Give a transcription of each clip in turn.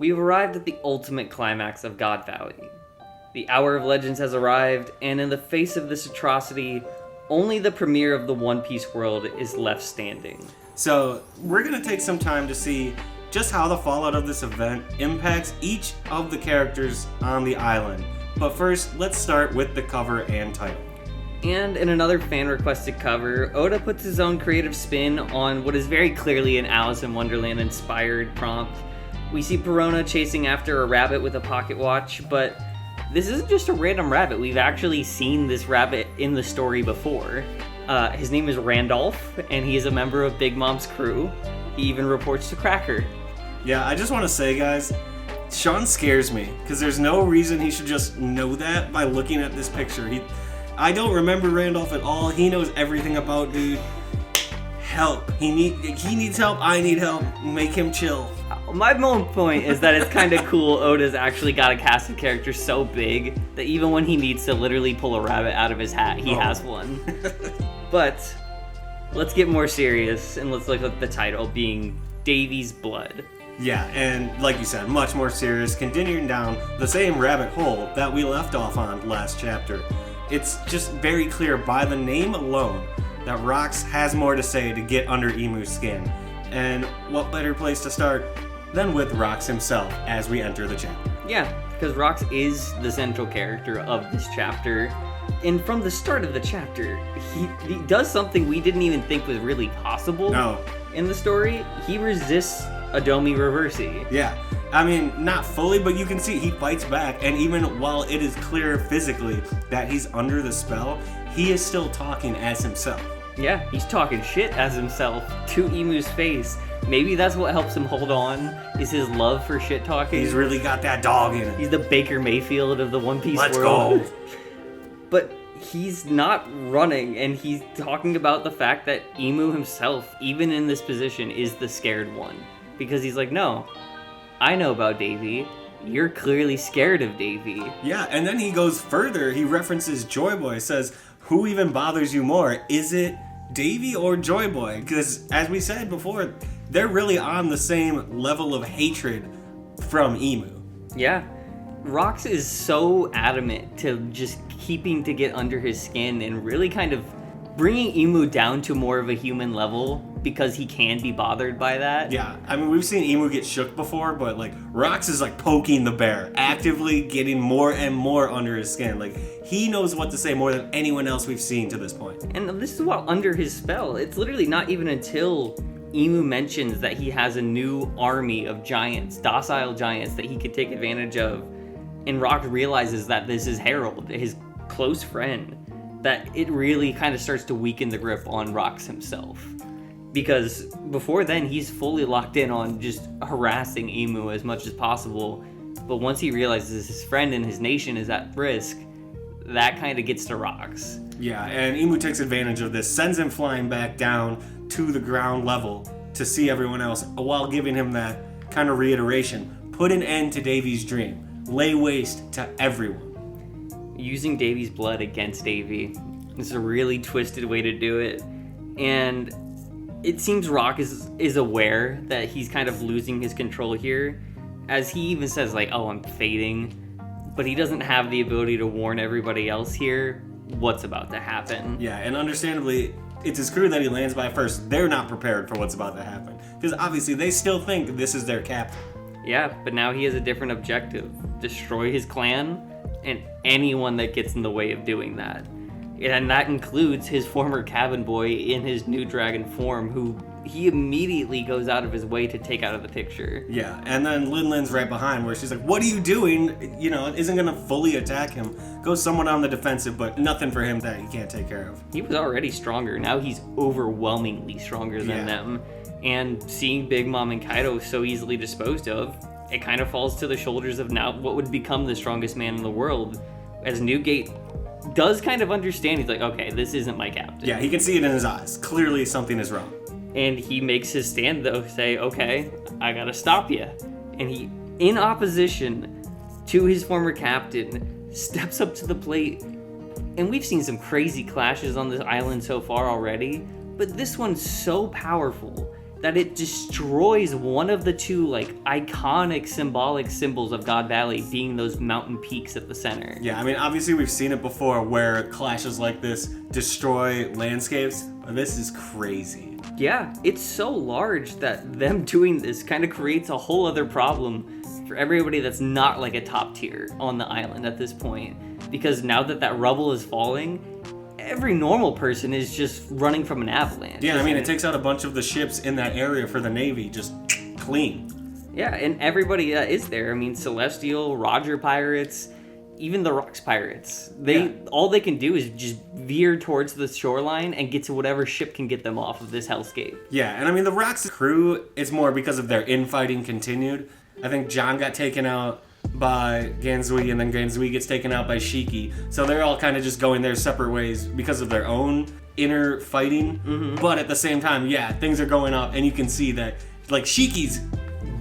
We've arrived at the ultimate climax of God Valley. The Hour of Legends has arrived, and in the face of this atrocity, only the premiere of the One Piece world is left standing. So, we're going to take some time to see just how the fallout of this event impacts each of the characters on the island. But first, let's start with the cover and title. And in another fan-requested cover, Oda puts his own creative spin on what is very clearly an Alice in Wonderland-inspired prompt. We see Perona chasing after a rabbit with a pocket watch, but this isn't just a random rabbit. We've actually seen this rabbit in the story before. His name is Randolph, and he is a member of Big Mom's crew. He even reports to Cracker. Yeah, I just want to say, guys, Sean scares me, because there's no reason he should just know that by looking at this picture. I don't remember Randolph at all. He knows everything about dude. Help. He needs help. I need help. Make him chill. My main point is that it's kind of cool Oda's actually got a cast of characters so big that even when he needs to literally pull a rabbit out of his hat, he has one. But let's get more serious and let's look at the title being Davy's Blood. Yeah, and like you said, much more serious, continuing down the same rabbit hole that we left off on last chapter. It's just very clear by the name alone that Rox has more to say to get under Imu's skin. And what better place to start than with Rox himself as we enter the chapter. Yeah, because Rox is the central character of this chapter. And from the start of the chapter, he does something we didn't even think was really possible in the story. He resists a Domi Reversi. Yeah, I mean, not fully, but you can see he fights back. And even while it is clear physically that he's under the spell, he is still talking as himself. Yeah, he's talking shit as himself to Imu's face. Maybe that's what helps him hold on, is his love for shit talking. He's really got that dog in it. He's the Baker Mayfield of the One Piece world. Let's go! But he's not running, and he's talking about the fact that Imu himself, even in this position, is the scared one. Because he's like, no, I know about Davy. You're clearly scared of Davy. Yeah, and then he goes further. He references Joy Boy, says, who even bothers you more? Is it Davy or Joy Boy? Because, as we said before, they're really on the same level of hatred from Imu. Yeah. Rox is so adamant to just keeping to get under his skin and really kind of bringing Imu down to more of a human level because he can be bothered by that. Yeah, I mean, we've seen Imu get shook before, but, like, Rox is, like, poking the bear, actively getting more and more under his skin. Like, he knows what to say more than anyone else we've seen to this point. And this is while under his spell. It's literally not even until Imu mentions that he has a new army of giants, docile giants, that he could take advantage of. And Rox realizes that this is Harold, his close friend, that it really kind of starts to weaken the grip on Rox himself. Because before then, he's fully locked in on just harassing Imu as much as possible. But once he realizes his friend and his nation is at risk, that kind of gets to Rox. Yeah, and Imu takes advantage of this, sends him flying back down to the ground level to see everyone else, while giving him that kind of reiteration. Put an end to Davy's dream. Lay waste to everyone. Using Davy's blood against Davy is a really twisted way to do it. And it seems Rox is aware that he's kind of losing his control here, as he even says, like, oh, I'm fading. But he doesn't have the ability to warn everybody else here what's about to happen. Yeah, and understandably, it's his crew that he lands by first. They're not prepared for what's about to happen. Because obviously they still think this is their captain. Yeah, but now he has a different objective. Destroy his clan and anyone that gets in the way of doing that. And that includes his former cabin boy in his new dragon form, who he immediately goes out of his way to take out of the picture. Yeah, and then Lin's right behind, where she's like, what are you doing? You know, isn't going to fully attack him. Goes somewhat on the defensive, but nothing for him that he can't take care of. He was already stronger. Now he's overwhelmingly stronger than them. And seeing Big Mom and Kaido so easily disposed of, it kind of falls to the shoulders of now what would become the strongest man in the world, as Newgate does kind of understand. He's like, okay, this isn't my captain. Yeah, he can see it in his eyes. Clearly something is wrong. And he makes his stand, though, say, okay, I gotta stop you. And he, in opposition to his former captain, steps up to the plate. And we've seen some crazy clashes on this island so far already, but this one's so powerful that it destroys one of the two, like, iconic symbolic symbols of God Valley, being those mountain peaks at the center. Yeah, I mean, obviously we've seen it before where clashes like this destroy landscapes, but this is crazy. Yeah, it's so large that them doing this kind of creates a whole other problem for everybody that's not like a top tier on the island at this point. Because now that rubble is falling, every normal person is just running from an avalanche. Yeah, I mean, it takes out a bunch of the ships in that area for the Navy, just clean. Yeah, and everybody is there. I mean, Celestial, Roger pirates, even the Rocks pirates. All they can do is just veer towards the shoreline and get to whatever ship can get them off of this hellscape. Yeah, and I mean, the Rocks crew, it's more because of their infighting continued. I think John got taken out by Gansui, and then Gansui gets taken out by Shiki. So they're all kind of just going their separate ways because of their own inner fighting. Mm-hmm. But at the same time, yeah, things are going up, and you can see that, like, Shiki's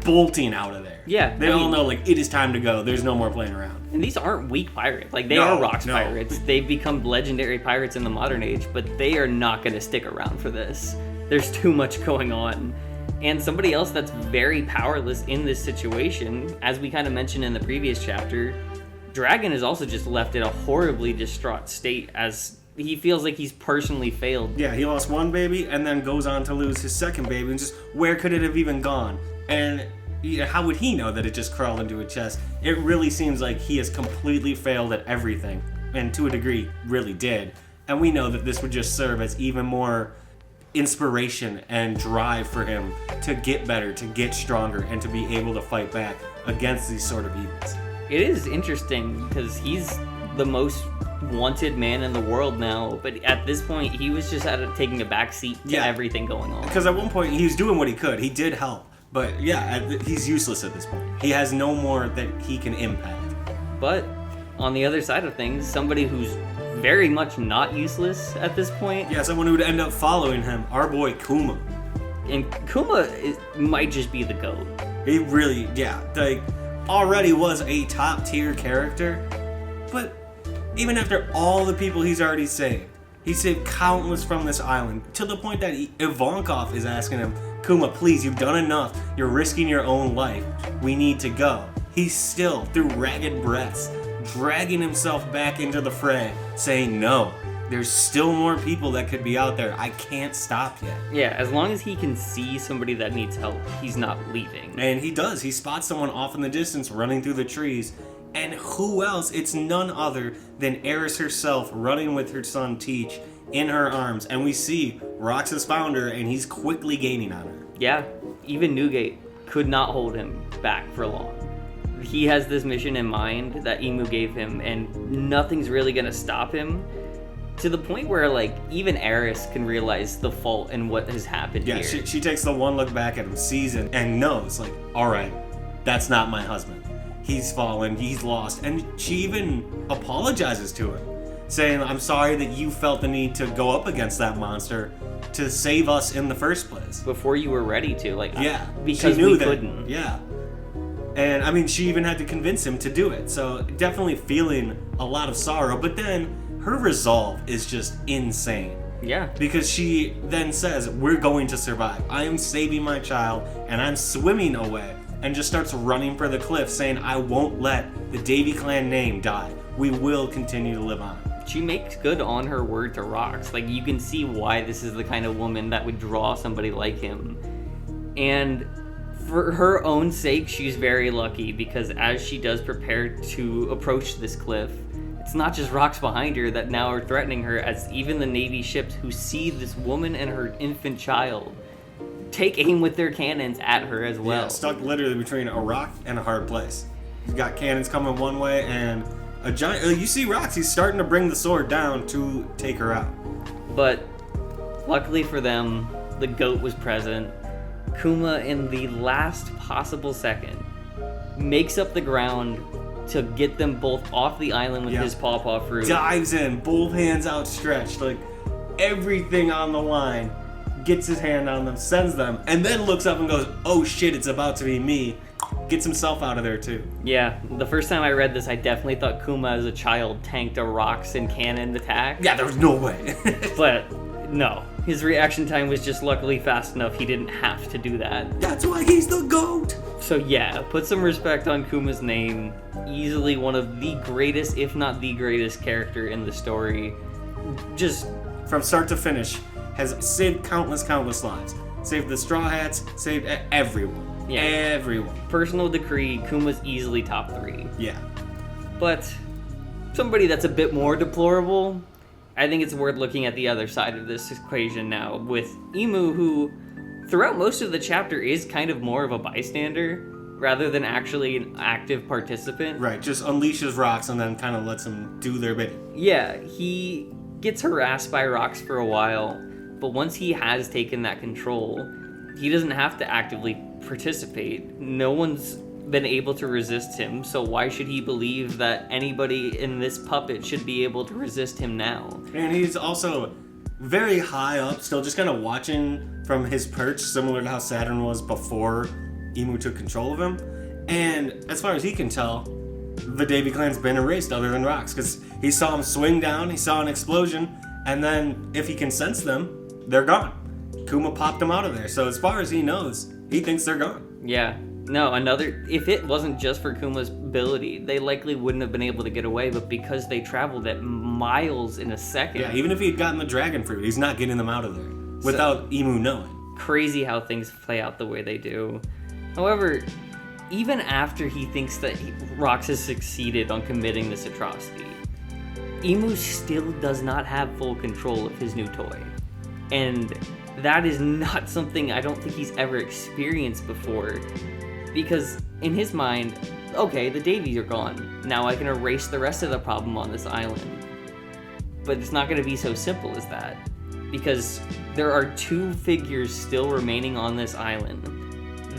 bolting out of there. Yeah. They all know, like, it is time to go. There's no more playing around. And these aren't weak pirates. Like, they are Rocks pirates. They've become legendary pirates in the modern age, but they are not going to stick around for this. There's too much going on. And somebody else that's very powerless in this situation, as we kind of mentioned in the previous chapter, Dragon is also just left in a horribly distraught state as he feels like he's personally failed. Yeah, he lost one baby and then goes on to lose his second baby, and just where could it have even gone? And how would he know that it just crawled into a chest? It really seems like he has completely failed at everything, and to a degree really did. And we know that this would just serve as even more inspiration and drive for him to get better, to get stronger, and to be able to fight back against these sort of evils. It is interesting because he's the most wanted man in the world now, but at this point he was just taking a back seat to everything going on. Because at one point he was doing what he could. He did help, but yeah, he's useless at this point. He has no more that he can impact. But on the other side of things, somebody who's very much not useless at this point. Yeah, someone who would end up following him, our boy Kuma. And Kuma might just be the GOAT. He really, like, already was a top tier character, but even after all the people he's already saved, he saved countless from this island, to the point that Ivankov is asking him, Kuma, please, you've done enough. You're risking your own life. We need to go. He's still, through ragged breaths, dragging himself back into the fray, saying, no, there's still more people that could be out there. I can't stop yet. Yeah, as long as he can see somebody that needs help, he's not leaving. And he does. He spots someone off in the distance running through the trees. And who else? It's none other than Eris herself running with her son Teach in her arms. And we see Rox has found her, and he's quickly gaining on her. Yeah, even Newgate could not hold him back for long. He has this mission in mind that Imu gave him, and nothing's really gonna stop him, to the point where, like, even Eris can realize the fault and what has happened here. Yeah, she takes the one look back at him, sees it, and knows, like, alright, that's not my husband. He's fallen, he's lost, and she even apologizes to him, saying, I'm sorry that you felt the need to go up against that monster to save us in the first place. Before you were ready to, like, yeah, because she knew we that, couldn't. Yeah. And, I mean, she even had to convince him to do it. So, definitely feeling a lot of sorrow. But then, her resolve is just insane. Yeah. Because she then says, we're going to survive. I am saving my child, and I'm swimming away. And just starts running for the cliff, saying, I won't let the Davy clan name die. We will continue to live on. She makes good on her word to Rox. Like, you can see why this is the kind of woman that would draw somebody like him. And for her own sake, she's very lucky, because as she does prepare to approach this cliff, it's not just rocks behind her that now are threatening her, as even the Navy ships who see this woman and her infant child take aim with their cannons at her as well. Yeah, stuck literally between a rock and a hard place. You've got cannons coming one way, and a giant. You see Rox, he's starting to bring the sword down to take her out. But luckily for them, the GOAT was present. Kuma, in the last possible second, makes up the ground to get them both off the island with his pawpaw fruit. Dives in, both hands outstretched, like everything on the line, gets his hand on them, sends them, and then looks up and goes, oh shit, it's about to be me. Gets himself out of there too. Yeah, the first time I read this, I definitely thought Kuma as a child tanked a rocks and cannon attack. Yeah, there was no way. But no, His reaction time was just luckily fast enough he didn't have to do that. That's why he's the GOAT! So yeah, put some respect on Kuma's name. Easily one of the greatest, if not the greatest character in the story. Just... from start to finish, has saved countless lives. Saved the Straw Hats, saved everyone. Yeah. Everyone. Personal decree, Kuma's easily top 3. Yeah. But somebody that's a bit more deplorable, I think it's worth looking at the other side of this equation now with Imu, who throughout most of the chapter is kind of more of a bystander rather than actually an active participant. Right, just unleashes rocks and then kind of lets them do their bidding. Yeah, he gets harassed by rocks for a while, but once he has taken that control, he doesn't have to actively participate. No one's been able to resist him, so why should he believe that anybody in this puppet should be able to resist him now? And he's also very high up, still just kind of watching from his perch, similar to how Saturn was before Imu took control of him. And as far as he can tell, the Davy clan's been erased other than rocks, because he saw him swing down, he saw an explosion, and then if he can sense them, they're gone. Kuma popped them out of there, so as far as he knows, he thinks they're gone. Yeah. No, if it wasn't just for Kuma's ability, they likely wouldn't have been able to get away, but because they traveled at miles in a second. Yeah, even if he had gotten the dragon fruit, he's not getting them out of there without Imu knowing. Crazy how things play out the way they do. However, even after he thinks that Rox has succeeded on committing this atrocity, Imu still does not have full control of his new toy. And that is not something I don't think he's ever experienced before. Because in his mind, okay, the Davies are gone. Now I can erase the rest of the problem on this island. But it's not going to be so simple as that. Because there are 2 figures still remaining on this island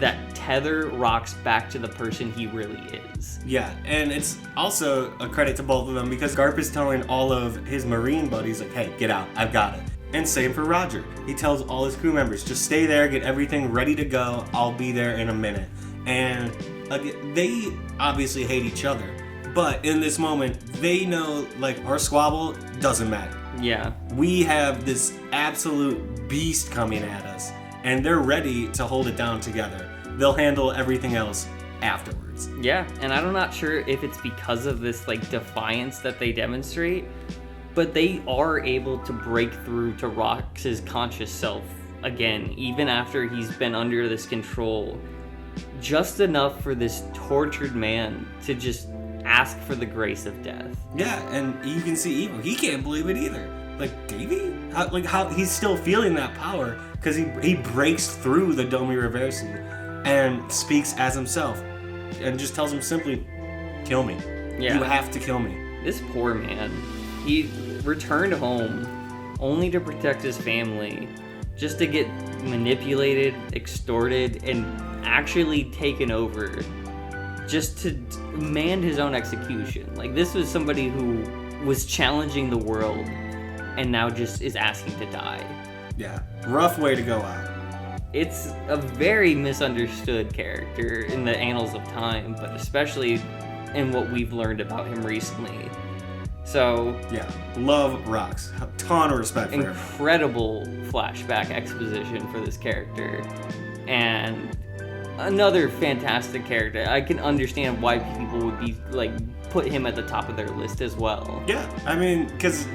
that tether Rox back to the person he really is. Yeah, and it's also a credit to both of them because Garp is telling all of his Marine buddies, like, hey, get out, I've got it. And same for Roger. He tells all his crew members, just stay there, get everything ready to go, I'll be there in a minute. And they obviously hate each other, but in this moment, they know, like, our squabble doesn't matter. Yeah. We have this absolute beast coming at us, and they're ready to hold it down together. They'll handle everything else afterwards. Yeah, and I'm not sure if it's because of this, like, defiance that they demonstrate, but they are able to break through to Rox's conscious self again, even after he's been under this control. Just enough for this tortured man to just ask for the grace of death. Yeah, and you can see Imu, he can't believe it either. Like, Davy? How he's still feeling that power, because he breaks through the Domi Reversi and speaks as himself, and just tells him simply, kill me. Yeah. You have to kill me. This poor man, he returned home only to protect his family, just to get manipulated, extorted, and actually taken over just to demand his own execution. Like, this was somebody who was challenging the world and now just is asking to die. Yeah, rough way to go out. It's a very misunderstood character in the annals of time, but especially in what we've learned about him recently. So, yeah, love Rox. A ton of respect for him. Incredible flashback exposition for this character. And another fantastic character. I can understand why people would be, like, put him at the top of their list as well. Yeah, I mean, because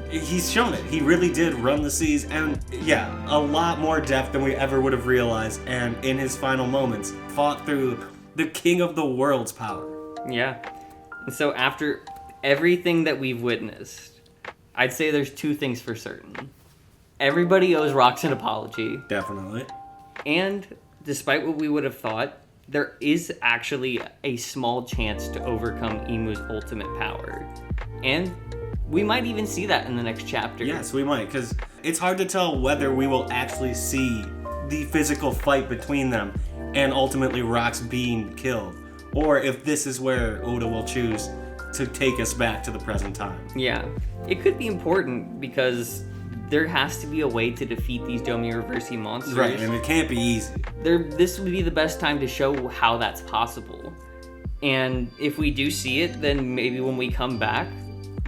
he's shown it. He really did run the seas, and yeah, a lot more depth than we ever would have realized, and in his final moments, fought through the king of the world's power. Yeah. And so after everything that we've witnessed, I'd say there's 2 things for certain. Everybody owes Rox an apology. Definitely. And despite what we would have thought, there is actually a small chance to overcome Imu's ultimate power. And we might even see that in the next chapter. Yes, we might, because it's hard to tell whether we will actually see the physical fight between them and ultimately Rox being killed, or if this is where Oda will choose to take us back to the present time. Yeah, it could be important because there has to be a way to defeat these Domi Reversi monsters. Right, and it can't be easy. This would be the best time to show how that's possible. And if we do see it, then maybe when we come back,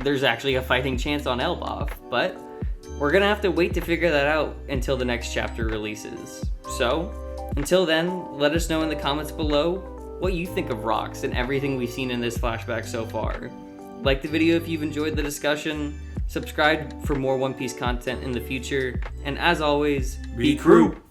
there's actually a fighting chance on Elbaf. But We're gonna have to wait to figure that out until the next chapter releases. So, until then, let us know in the comments below what you think of Rox and everything we've seen in this flashback so far. Like the video if you've enjoyed the discussion, subscribe for more One Piece content in the future, and as always, Be crew!